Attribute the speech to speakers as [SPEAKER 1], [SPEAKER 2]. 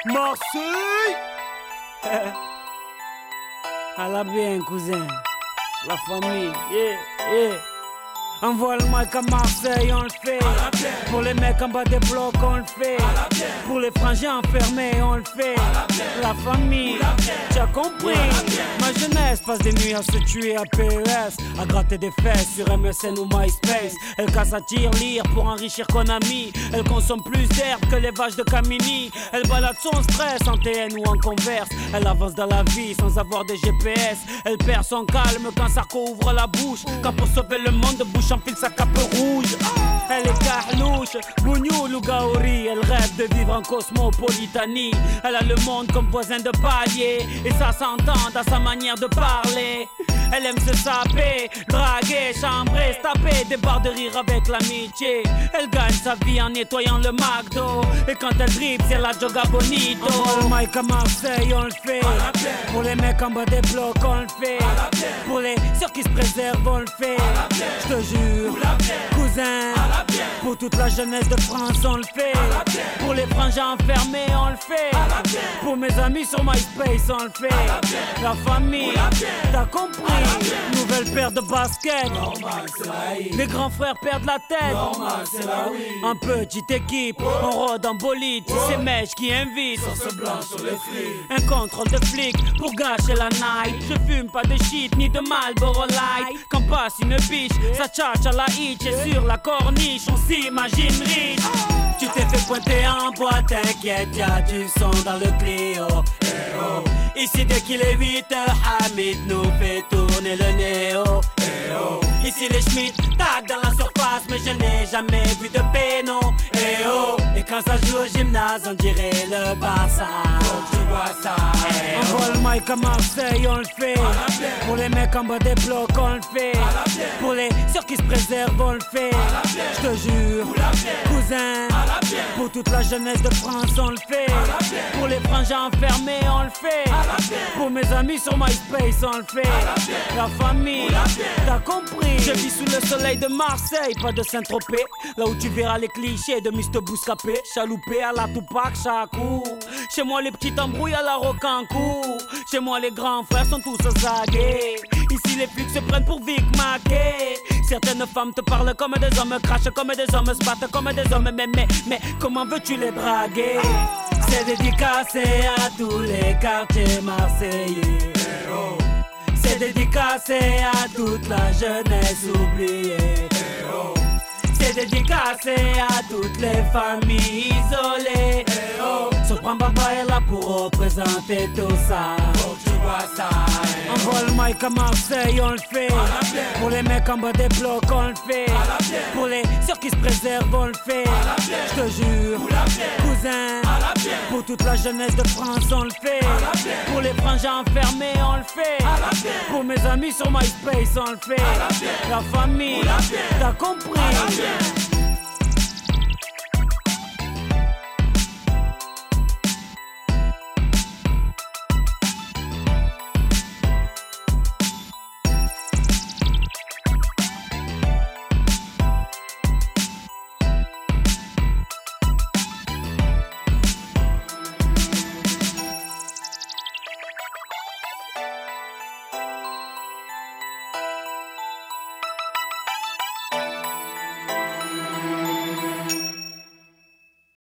[SPEAKER 1] Marseille. À la bien, cousin. La famille, yeah. Envoie le mic à Marseille, on le fait. Pour les mecs en bas des blocs, on le fait. Pour les frangins enfermés, on le fait. La famille, tu as compris. Ma jeunesse passe des nuits à se tuer à PES, à gratter des fesses sur MSN ou MySpace. Elle casse à lire pour enrichir Konami. Elle consomme plus d'herbe que les vaches de Camini. Elle balade son stress en TN ou en Converse. Elle avance dans la vie sans avoir de GPS. Elle perd son calme quand Sarko ouvre la bouche. Quand pour sauver le monde, bouche enfile sa cape rouge. Elle est carlouche, bougnoul ou gaori. Elle rêve de vivre en cosmopolitanie. Elle a le monde comme voisin de palier, et ça s'entend dans sa manière de parler. Elle aime se saper, draguer, chambrer, se taper des barres de rire avec l'amitié. Elle gagne sa vie en nettoyant le McDo, et quand elle dribble, c'est la Joga Bonito. Envoie le mic à Marseille, on le fait. Pour les mecs en bas des blocs, on le fait. Pour les ceux qui se préservent, on le fait. Je te jure, cousin, pour toute la jeunesse de France, on le fait. Pour les frangins enfermés, on le fait. Pour mes amis sur MySpace, on le fait. La famille, t'as compris. Nouvelle paire de baskets.
[SPEAKER 2] Normal, c'est la I.
[SPEAKER 1] Les grands frères perdent la tête.
[SPEAKER 2] Normal, c'est la oui.
[SPEAKER 1] En petite équipe, on rôde en bolide. C'est Mèche qui invite.
[SPEAKER 2] Sauce blanche sur les frites.
[SPEAKER 1] Un contrôle de flic pour gâcher la night. Je fume pas de shit ni de Marlboro Light. Quand passe une biche, ça tchatche à la hitch. Et sur la corniche, on s'imagine riche. Tu t'es fait pointer en boîte, t'inquiète, y'a du son dans le Clio. Ici dès qu'il est 8h, Hamid nous fait tourner le néo. Ici les Schmitt tac dans la surface, mais je n'ai jamais vu de péno. Et quand ça joue au gymnase, on dirait le Barça.
[SPEAKER 2] Tu vois ça.
[SPEAKER 1] Envoie le mic à Marseille, on le fait. Pour les mecs en bas des blocs, on le fait. Pour les ceux qui se préservent, on le fait. Je te jure, cousin, pour toute la jeunesse de France, on le fait. Pour les frangins enfermés, on le fait. Pour mes amis sur MySpace, on le fait. La famille, t'as compris. Je vis sous le soleil de Marseille, pas de Saint-Tropez. Là où tu verras les clichés de Mr. Bouscapé. Chaloupé à la Tupac, Chakou. Chez moi les petites embrouilles à la Rocancourt. Chez moi les grands frères sont tous zagués. Ici les flics se prennent pour Vic Mackey. Certaines femmes te parlent comme des hommes, crachent comme des hommes, se battent comme des hommes. Mais comment veux-tu les draguer? C'est dédicacé à tous les quartiers marseillais. C'est dédicacé à toute la jeunesse oubliée. C'est dédicacé à toutes les familles isolées. Sopran Baba est là pour représenter tout ça.
[SPEAKER 2] Tu vois ça.
[SPEAKER 1] Envoie le mic à Marseille, on le fait. Pour les mecs en bas des blocs, on le fait. Pour les ceux qui se préservent, on le fait. Je te jure, cousin, pour toute la jeunesse de France, on le fait. Pour les frangins enfermés, on le fait. Pour mes amis sur MySpace, on le fait. La famille, t'as compris.